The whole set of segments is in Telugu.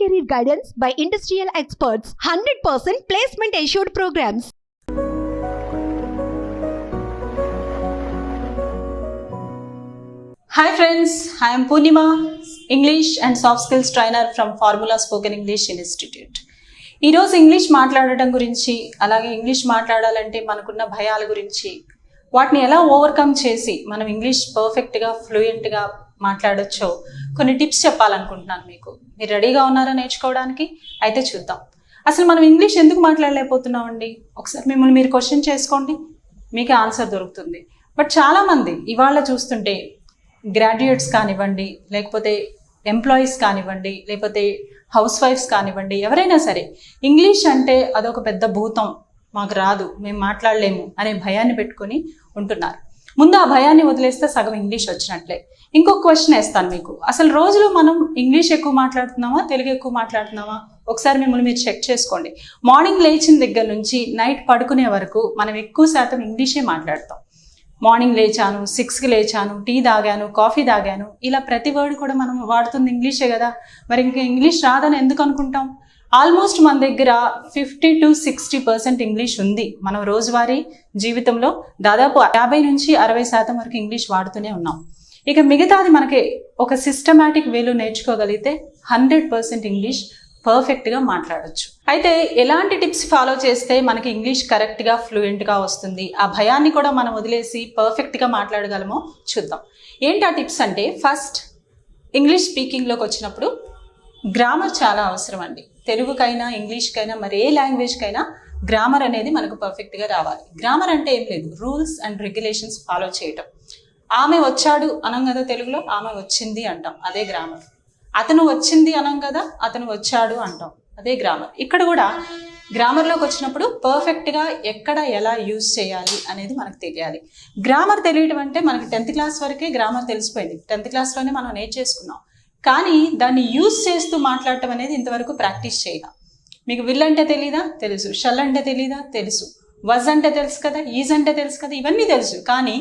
career guidance by industrial experts. 100% placement assured programs. Hi friends, I am Poonima, English and Soft Skills Trainer from Formula Spoken English Institute. ఈరోజు ఇంగ్లీష్ మాట్లాడటం గురించి, అలాగే ఇంగ్లీష్ మాట్లాడాలంటే మనకున్న భయాల గురించి, వాటిని ఎలా ఓవర్కమ్ చేసి మనం ఇంగ్లీష్ పర్ఫెక్ట్గా ఫ్లూయెంట్గా మాట్లాడొచ్చో కొన్ని టిప్స్ చెప్పాలనుకుంటున్నాను మీకు. మీరు రెడీగా ఉన్నారా నేర్చుకోవడానికి? అయితే చూద్దాం. అసలు మనం ఇంగ్లీష్ ఎందుకు మాట్లాడలేకపోతున్నామండి? ఒకసారి మిమ్మల్ని మీరు క్వశ్చన్ చేసుకోండి, మీకే ఆన్సర్ దొరుకుతుంది. బట్ చాలామంది ఇవాళ చూస్తుంటే గ్రాడ్యుయేట్స్ కానివ్వండి, లేకపోతే ఎంప్లాయీస్ కానివ్వండి, లేకపోతే హౌస్ వైఫ్స్ కానివ్వండి, ఎవరైనా సరే ఇంగ్లీష్ అంటే అదొక పెద్ద భూతం, మాకు రాదు, మేము మాట్లాడలేము అనే భయాన్ని పెట్టుకొని ఉంటున్నారు. ముందు ఆ భయాన్ని వదిలేస్తే సగం ఇంగ్లీష్ వచ్చినట్లే. ఇంకొక క్వశ్చన్ వేస్తాను మీకు. అసలు రోజులో మనం ఇంగ్లీష్ ఎక్కువ మాట్లాడుతున్నామా, తెలుగు ఎక్కువ మాట్లాడుతున్నామా? ఒకసారి మిమ్మల్ని మీరు చెక్ చేసుకోండి. మార్నింగ్ లేచిన దగ్గర నుంచి నైట్ పడుకునే వరకు మనం ఎక్కువ శాతం ఇంగ్లీషే మాట్లాడతాం. మార్నింగ్ లేచాను, 6కి లేచాను, టీ తాగాను, కాఫీ తాగాను, ఇలా ప్రతి వర్డ్ కూడా మనం వాడుతుంది ఇంగ్లీషే కదా. మరి ఇంకా ఇంగ్లీష్ రాదని ఎందుకు అనుకుంటాం? ఆల్మోస్ట్ మన దగ్గర 50 to 60% ఇంగ్లీష్ ఉంది. మనం రోజువారీ జీవితంలో దాదాపు 50 నుంచి 60% వరకు ఇంగ్లీష్ వాడుతూనే ఉన్నాం. ఇక మిగతాది మనకి ఒక సిస్టమాటిక్ వేలో నేర్చుకోగలిగితే 100% ఇంగ్లీష్ పర్ఫెక్ట్గా మాట్లాడొచ్చు. అయితే ఎలాంటి టిప్స్ ఫాలో చేస్తే మనకి ఇంగ్లీష్ కరెక్ట్గా ఫ్లూయెంట్గా వస్తుంది, ఆ భయాన్ని కూడా మనం వదిలేసి పర్ఫెక్ట్గా మాట్లాడగలమో చూద్దాం. ఏంటి ఆ టిప్స్ అంటే, ఫస్ట్ ఇంగ్లీష్ స్పీకింగ్లోకి వచ్చినప్పుడు గ్రామర్ చాలా అవసరం అండి. తెలుగుకైనా ఇంగ్లీష్కైనా మరి ఏ లాంగ్వేజ్కైనా గ్రామర్ అనేది మనకు పర్ఫెక్ట్గా రావాలి. గ్రామర్ అంటే ఏం లేదు, రూల్స్ అండ్ రెగ్యులేషన్స్ ఫాలో చేయటం. ఆమె వచ్చాడు అనం కదా తెలుగులో, ఆమె వచ్చింది అంటాం, అదే గ్రామర్. అతను వచ్చింది అనం కదా, అతను వచ్చాడు అంటాం, అదే గ్రామర్. ఇక్కడ కూడా గ్రామర్లోకి వచ్చినప్పుడు పర్ఫెక్ట్గా ఎక్కడ ఎలా యూజ్ చేయాలి అనేది మనకు తెలియాలి. గ్రామర్ తెలియడం అంటే మనకి 10th క్లాస్ వరకే గ్రామర్ తెలిసిపోయింది, 10th క్లాస్లోనే మనం నేర్చేసుకున్నాం. కానీ దాన్ని యూజ్ చేస్తూ మాట్లాడటం అనేది ఇంతవరకు ప్రాక్టీస్ చేయాలి. మీకు విల్ అంటే తెలీదా? తెలుసు. షల్ అంటే తెలీదా? తెలుసు. వజ్ అంటే తెలుసు కదా, ఈజ్ అంటే తెలుసు కదా, ఇవన్నీ తెలుసు. కానీ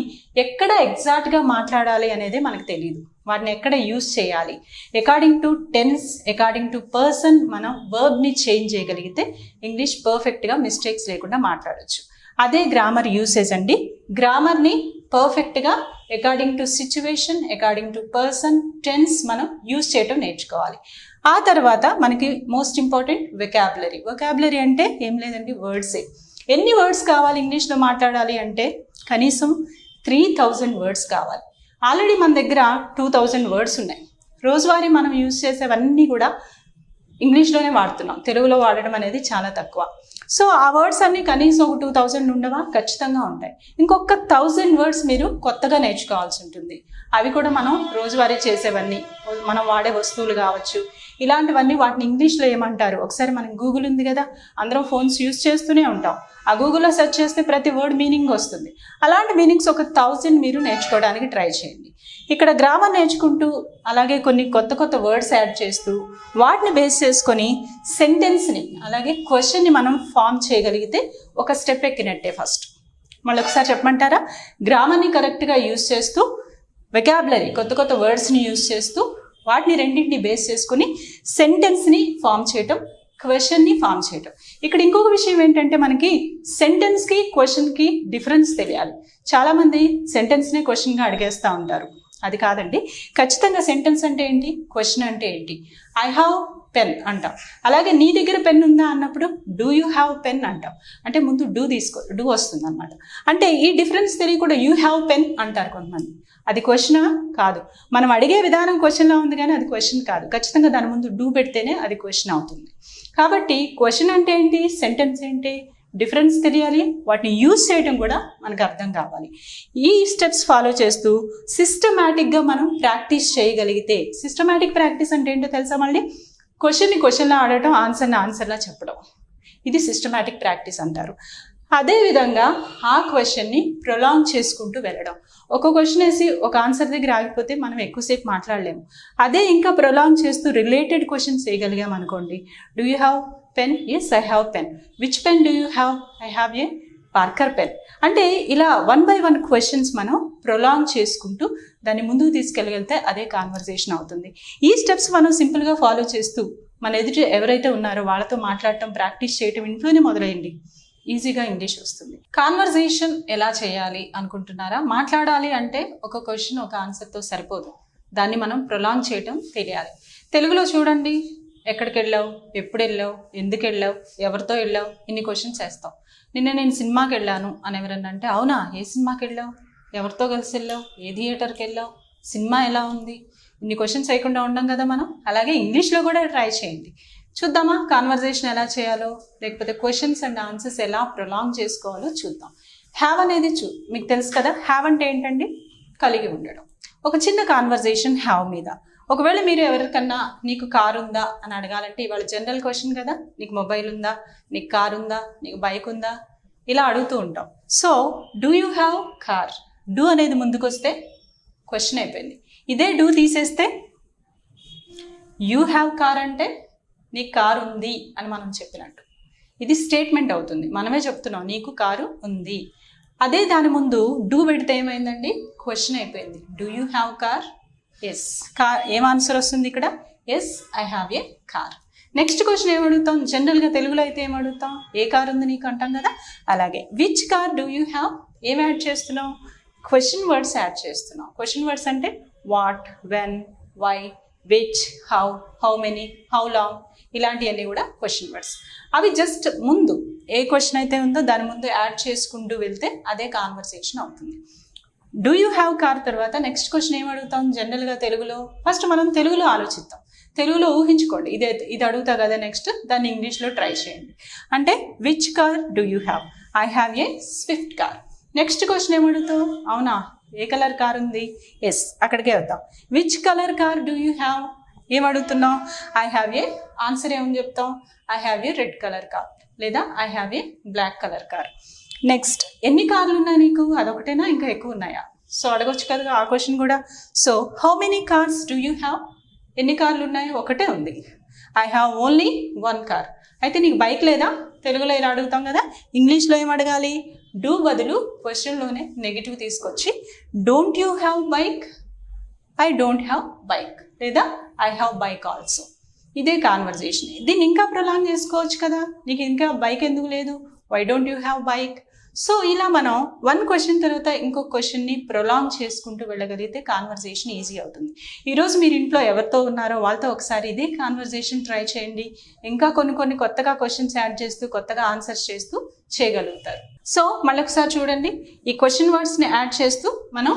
ఎక్కడ ఎగ్జాక్ట్గా మాట్లాడాలి అనేది మనకు తెలియదు. వాటిని ఎక్కడ యూజ్ చేయాలి, according to tense, according to person మనం వర్బ్ని చేంజ్ చేయగలిగితే ఇంగ్లీష్ పర్ఫెక్ట్గా మిస్టేక్స్ లేకుండా మాట్లాడచ్చు. అదే గ్రామర్ యూసేజ్ అండి. గ్రామర్ని పర్ఫెక్ట్గా according to situation, according to person, tense మనం యూజ్ చేయటం నేర్చుకోవాలి. ఆ తర్వాత మనకి మోస్ట్ ఇంపార్టెంట్ వెకాబులరీ. వెకాబులరీ అంటే ఏం లేదండి, వర్డ్సే. ఎన్ని వర్డ్స్ కావాలి ఇంగ్లీష్లో మాట్లాడాలి అంటే కనీసం 3000 వర్డ్స్ కావాలి. ఆల్రెడీ మన దగ్గర 2000 వర్డ్స్ ఉన్నాయి. రోజువారీ మనం యూజ్ చేసేవన్నీ కూడా ఇంగ్లీష్లోనే వాడుతున్నాం, తెలుగులో వాడడం అనేది చాలా తక్కువ. సో ఆ వర్డ్స్ అన్నీ కనీసం ఒక 2000 ఉండవా? ఖచ్చితంగా ఉంటాయి. ఇంకొక 1000 వర్డ్స్ మీరు కొత్తగా నేర్చుకోవాల్సి ఉంటుంది. అవి కూడా మనం రోజువారీ చేసేవన్నీ, మనం వాడే వస్తువులు కావచ్చు, ఇలాంటివన్నీ వాటిని ఇంగ్లీష్లో ఏమంటారు? ఒకసారి మనకి గూగుల్ ఉంది కదా, అందరం ఫోన్స్ యూజ్ చేస్తూనే ఉంటాం. ఆ గూగుల్లో సెర్చ్ చేస్తే ప్రతి వర్డ్ మీనింగ్ వస్తుంది. అలాంటి మీనింగ్స్ ఒక 1000 మీరు నేర్చుకోవడానికి ట్రై చేయండి. ఇక్కడ గ్రామర్ నేర్చుకుంటూ అలాగే కొన్ని కొత్త కొత్త వర్డ్స్ యాడ్ చేస్తూ వాటిని బేస్ చేసుకొని సెంటెన్స్ని అలాగే క్వశ్చన్ని మనం ఫామ్ చేయగలిగితే ఒక స్టెప్ ఎక్కినట్టే. ఫస్ట్ మళ్ళీ ఒకసారి చెప్పమంటారా? గ్రామర్ని కరెక్ట్గా యూజ్ చేస్తూ, వెకాబులరీ కొత్త కొత్త వర్డ్స్ని యూజ్ చేస్తూ, వాటిని రెండింటిని బేస్ చేసుకుని సెంటెన్స్ని ఫామ్ చేయటం, క్వశ్చన్ని ఫామ్ చేయటం. ఇక్కడ ఇంకొక విషయం ఏంటంటే, మనకి సెంటెన్స్కి క్వశ్చన్కి డిఫరెన్స్ తెలియాలి. చాలామంది సెంటెన్స్నే క్వశ్చన్గా అడిగేస్తూ ఉంటారు. అది కాదండి. ఖచ్చితంగా సెంటెన్స్ అంటే ఏంటి, క్వశ్చన్ అంటే ఏంటి. ఐ హ్యావ్ పెన్ అంటాం. అలాగే నీ దగ్గర పెన్ ఉందా అన్నప్పుడు డూ యూ హ్యావ్ పెన్ అంటాం. అంటే ముందు డూ డూ వస్తుంది అనమాట. అంటే ఈ డిఫరెన్స్ తెలియకుండా యూ హ్యావ్ పెన్ అంటారు కొంతమంది. అది క్వశ్చనా? కాదు. మనం అడిగే విధానం క్వశ్చన్లా ఉంది కానీ అది క్వశ్చన్ కాదు. ఖచ్చితంగా దాని ముందు డూ పెడితేనే అది క్వశ్చన్ అవుతుంది. కాబట్టి క్వశ్చన్ అంటే ఏంటి, సెంటెన్స్ ఏంటి, డిఫరెన్స్ తెలియాలి, వాటిని యూజ్ చేయడం కూడా మనకు అర్థం కావాలి. ఈ స్టెప్స్ ఫాలో చేస్తూ సిస్టమాటిక్గా మనం ప్రాక్టీస్ చేయగలిగితే, సిస్టమాటిక్ ప్రాక్టీస్ అంటే ఏంటో తెలుసా? మళ్ళీ క్వశ్చన్ని క్వశ్చన్లా ఆడటం, ఆన్సర్ని ఆన్సర్లా చెప్పడం, ఇది సిస్టమాటిక్ ప్రాక్టీస్ అంటారు. అదేవిధంగా ఆ క్వశ్చన్ని ప్రొలాంగ్ చేసుకుంటూ వెళ్ళడం. ఒక క్వశ్చన్ వేసి ఒక ఆన్సర్ దగ్గర ఆగిపోతే మనం ఎక్కువసేపు మాట్లాడలేము. అదే ఇంకా ప్రొలాంగ్ చేస్తూ రిలేటెడ్ క్వశ్చన్స్ వేయగలిగాం అనుకోండి. Do you have pen? Yes, I have pen. Which pen do you have? I have a Parker pen. అంటే ఇలా 1 by 1 క్వశ్చన్స్ మనం ప్రొలాంగ్ చేసుకుంటూ దాన్ని ముందుకు తీసుకెళ్ళగలిగితే అదే కాన్వర్సేషన్ అవుతుంది. ఈ స్టెప్స్ మనం సింపుల్గా ఫాలో చేస్తూ మన ఎదుటి ఎవరైతే ఉన్నారో వాళ్ళతో మాట్లాడటం ప్రాక్టీస్ చేయటం ఇంట్లోనే మొదలైంది, ఈజీగా ఇంగ్లీష్ వస్తుంది. కాన్వర్జేషన్ ఎలా చేయాలి అనుకుంటున్నారా? మాట్లాడాలి అంటే ఒక క్వశ్చన్ ఒక ఆన్సర్తో సరిపోదు, దాన్ని మనం ప్రొలాంగ్ చేయటం తెలియాలి. తెలుగులో చూడండి, ఎక్కడికి వెళ్ళావు, ఎప్పుడు వెళ్ళావు, ఎందుకు వెళ్ళావు, ఎవరితో వెళ్ళావు, ఇన్ని క్వశ్చన్స్ వేస్తాం. నిన్న నేను సినిమాకి వెళ్ళాను అని ఎవరన్నా అంటే, అవునా, ఏ సినిమాకి వెళ్ళావు, ఎవరితో కలిసి వెళ్ళావు, ఏ థియేటర్కి వెళ్ళావు, సినిమా ఎలా ఉంది, ఇన్ని క్వశ్చన్స్ వేయకుండా ఉండం కదా మనం. అలాగే ఇంగ్లీష్లో కూడా ట్రై చేయండి. చూద్దామా కాన్వర్జేషన్ ఎలా చేయాలో, లేకపోతే క్వశ్చన్స్ అండ్ ఆన్సర్స్ ఎలా ప్రొలాంగ్ చేసుకోవాలో చూద్దాం. హ్యావ్ అనేది మీకు తెలుసు కదా, హ్యావ్ అంటే ఏంటండి? కలిగి ఉండడం. ఒక చిన్న కాన్వర్జేషన్ హ్యావ్ మీద. ఒకవేళ మీరు ఎవరికన్నా నీకు కారు ఉందా అని అడగాలంటే, ఇవాళ జనరల్ క్వశ్చన్ కదా, నీకు మొబైల్ ఉందా, నీకు కారు ఉందా, నీకు బైక్ ఉందా, ఇలా అడుగుతూ ఉంటాం. So do you have car, do అనేది ముందుకు వస్తే క్వశ్చన్ అయిపోయింది. ఇదే డూ తీసేస్తే యూ హ్యావ్ కార్ అంటే నీకు కారు ఉంది అని మనం చెప్పినట్టు. ఇది స్టేట్మెంట్ అవుతుంది, మనమే చెప్తున్నాం నీకు కారు ఉంది. అదే దాని ముందు డూ పెడితే ఏమైందండి? క్వశ్చన్ అయిపోయింది. Do you have car? Yes. Car ఏం ఆన్సర్ వస్తుంది ఇక్కడ? Yes, I have a car. Next question ఏమడుగుతాం? జనరల్గా తెలుగులో అయితే ఏమడుగుతాం? ఏ కార్ ఉంది నీకు అంటాం కదా. అలాగే which car do you have, ఏం యాడ్ చేస్తున్నాం? క్వశ్చన్ వర్డ్స్ యాడ్ చేస్తున్నాం. క్వశ్చన్ వర్డ్స్ అంటే what, when, why, which, how, how many, how long, ఇలాంటివన్నీ కూడా క్వశ్చన్ వర్డ్స్. అవి జస్ట్ ముందు ఏ క్వశ్చన్ అయితే ఉందో దాని ముందు యాడ్ చేసుకుంటూ వెళ్తే అదే కాన్వర్సేషన్ అవుతుంది. డూ యూ హ్యావ్ కార్ తర్వాత నెక్స్ట్ క్వశ్చన్ ఏం అడుగుతాం? జనరల్గా తెలుగులో ఫస్ట్ మనం తెలుగులో ఆలోచిద్దాం, తెలుగులో ఊహించుకోండి. ఇది అడుగుతా కదా, నెక్స్ట్ దాన్ని ఇంగ్లీష్లో ట్రై చేయండి. అంటే which car do you have? I have a Swift car. Next question ఏమడుగుతావు? అవునా, ఏ కలర్ కార్ ఉంది? ఎస్, అక్కడికే వద్దాం. Which colour car do you have? ఏం అడుగుతున్నావు? ఐ హ్యావ్ ఏ, ఆన్సర్ ఏమని చెప్తాం? I have a red colour car, లేదా I have a black colour car. Next ఎన్ని కార్లు ఉన్నాయి నీకు? అదొకటేనా, ఇంకా ఎక్కువ ఉన్నాయా? సో అడగొచ్చు కదా ఆ క్వశ్చన్ కూడా. So how many cars do you have? ఎన్ని కార్లు ఉన్నాయి? ఒకటే ఉంది. I have only one car. అయితే నీకు బైక్ లేదా? తెలుగులో ఇలా అడుగుతాం కదా, ఇంగ్లీష్లో ఏం అడగాలి? డూ బదులు క్వశ్చన్లోనే నెగిటివ్ తీసుకొచ్చి don't you have bike? I don't have bike, లేదా ఐ హ్యావ్ బైక్ ఆల్సో. ఇదే కాన్వర్జేషన్. దీన్ని ఇంకా ప్రొలాంగ్ చేసుకోవచ్చు కదా, నీకు ఇంకా బైక్ ఎందుకు లేదు? Why don't you have bike? So ఇలా మనం వన్ క్వశ్చన్ తర్వాత ఇంకొక క్వశ్చన్ని ప్రొలాంగ్ చేసుకుంటూ వెళ్ళగలిగితే కాన్వర్జేషన్ ఈజీ అవుతుంది. ఈరోజు మీరు ఇంట్లో ఎవరితో ఉన్నారో వాళ్ళతో ఒకసారి ఇదే కాన్వర్జేషన్ ట్రై చేయండి. ఇంకా కొన్ని కొత్తగా క్వశ్చన్స్ యాడ్ చేస్తూ కొత్తగా ఆన్సర్స్ చేస్తూ చేయగలుగుతారు. సో మళ్ళీ ఒకసారి చూడండి, ఈ క్వశ్చన్ వర్డ్స్ని యాడ్ చేస్తూ మనం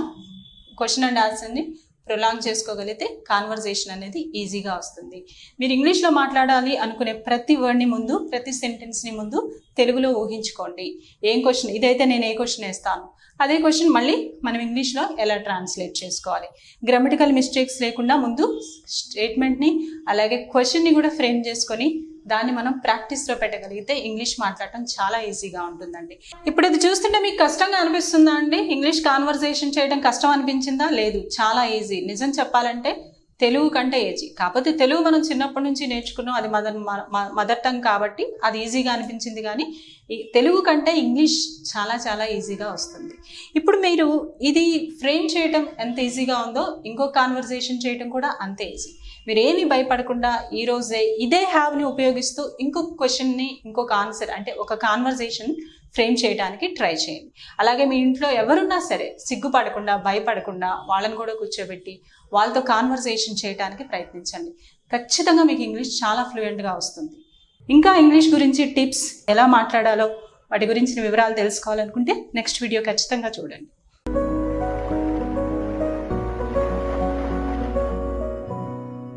క్వశ్చన్ అండ్ ఆన్సర్ని ప్రొలాంగ్ చేసుకోగలిగితే కాన్వర్జేషన్ అనేది ఈజీగా వస్తుంది. మీరు ఇంగ్లీష్లో మాట్లాడాలి అనుకునే ప్రతి వర్డ్ని ముందు, ప్రతి సెంటెన్స్ని ముందు తెలుగులో ఊహించుకోండి. ఏం క్వశ్చన్, ఇదైతే నేను ఏ క్వశ్చన్ వేస్తాను, అదే క్వశ్చన్ మళ్ళీ మనం ఇంగ్లీష్లో ఎలా ట్రాన్స్లేట్ చేసుకోవాలి. గ్రామటికల్ మిస్టేక్స్ లేకుండా ముందు స్టేట్మెంట్ని అలాగే క్వశ్చన్ని కూడా ఫ్రేమ్ చేసుకొని దాన్ని మనం ప్రాక్టీస్లో పెట్టగలిగితే ఇంగ్లీష్ మాట్లాడటం చాలా ఈజీగా ఉంటుందండి. ఇప్పుడు ఇది చూస్తుంటే మీకు కష్టంగా అనిపిస్తుందా అండి? ఇంగ్లీష్ కాన్వర్జేషన్ చేయడం కష్టం అనిపించిందా? లేదు, చాలా ఈజీ. నిజం చెప్పాలంటే తెలుగు కంటే ఈజీ. కాకపోతే తెలుగు మనం చిన్నప్పటి నుంచి నేర్చుకున్నాం, అది మదర్ టంగ్ కాబట్టి అది ఈజీగా అనిపించింది. కానీ తెలుగు కంటే ఇంగ్లీష్ చాలా చాలా ఈజీగా వస్తుంది. ఇప్పుడు మీరు ఇది ఫ్రేమ్ చేయటం ఎంత ఈజీగా ఉందో ఇంకో కాన్వర్జేషన్ చేయటం కూడా అంతే ఈజీ. మీరు ఏమీ భయపడకుండా ఈరోజే ఇదే హ్యావ్ని ఉపయోగిస్తూ ఇంకొక క్వశ్చన్ని, ఇంకొక ఆన్సర్ అంటే ఒక కాన్వర్జేషన్ ఫ్రేమ్ చేయడానికి ట్రై చేయండి. అలాగే మీ ఇంట్లో ఎవరున్నా సరే సిగ్గుపడకుండా, భయపడకుండా వాళ్ళని కూడా కూర్చోబెట్టి వాళ్ళతో కాన్వర్జేషన్ చేయడానికి ప్రయత్నించండి. ఖచ్చితంగా మీకు ఇంగ్లీష్ చాలా ఫ్లూయెంట్గా వస్తుంది. ఇంకా ఇంగ్లీష్ గురించి టిప్స్, ఎలా మాట్లాడాలో వాటి గురించిన వివరాలు తెలుసుకోవాలనుకుంటే నెక్స్ట్ వీడియో ఖచ్చితంగా చూడండి.